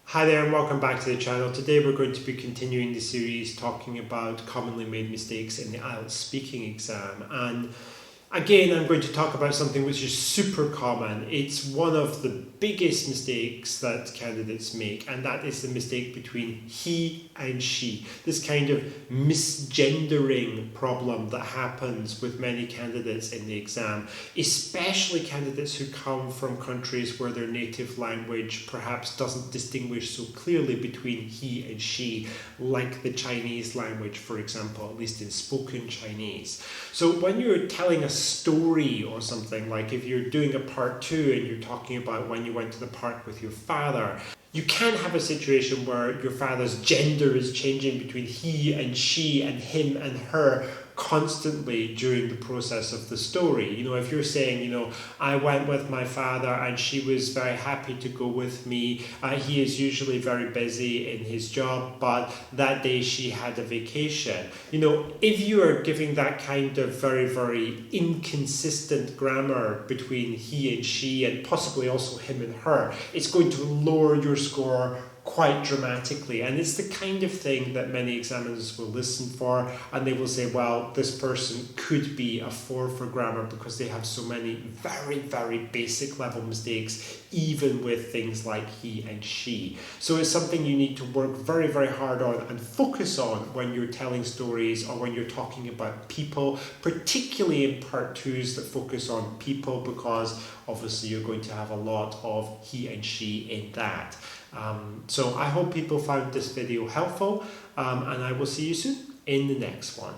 Hi there and welcome back to the channel. Today we're going to be continuing the series talking about commonly made mistakes in the IELTS speaking exam. And again, I'm going to talk about something which is super common. It's one of the biggest mistakes that candidates make, and that is the mistake between he and she. This kind of misgendering problem that happens with many candidates in the exam, especially candidates who come from countries where their native language perhaps doesn't distinguish so clearly between he and she, like the Chinese language, for example, at least in spoken Chinese. So when you're telling a story or something, like if you're doing a part 2 and you're talking about when you went to the park with your father, you can have a situation where your father's gender is changing between he and she and him and her constantly during the process of the story. You know, if you're saying, you know, I went with my father and she was very happy to go with me. He is usually very busy in his job, but that day she had a vacation. You know, if you are giving that kind of very, very inconsistent grammar between he and she and possibly also him and her, it's going to lower your score quite dramatically, and it's the kind of thing that many examiners will listen for, and they will say, well, this person could be a 4 for grammar because they have so many very, very basic level mistakes, even with things like he and she. So it's something you need to work very, very hard on and focus on when you're telling stories or when you're talking about people, particularly in part 2s that focus on people, because obviously you're going to have a lot of he and she in that. So I hope people found this video helpful, and I will see you soon in the next one.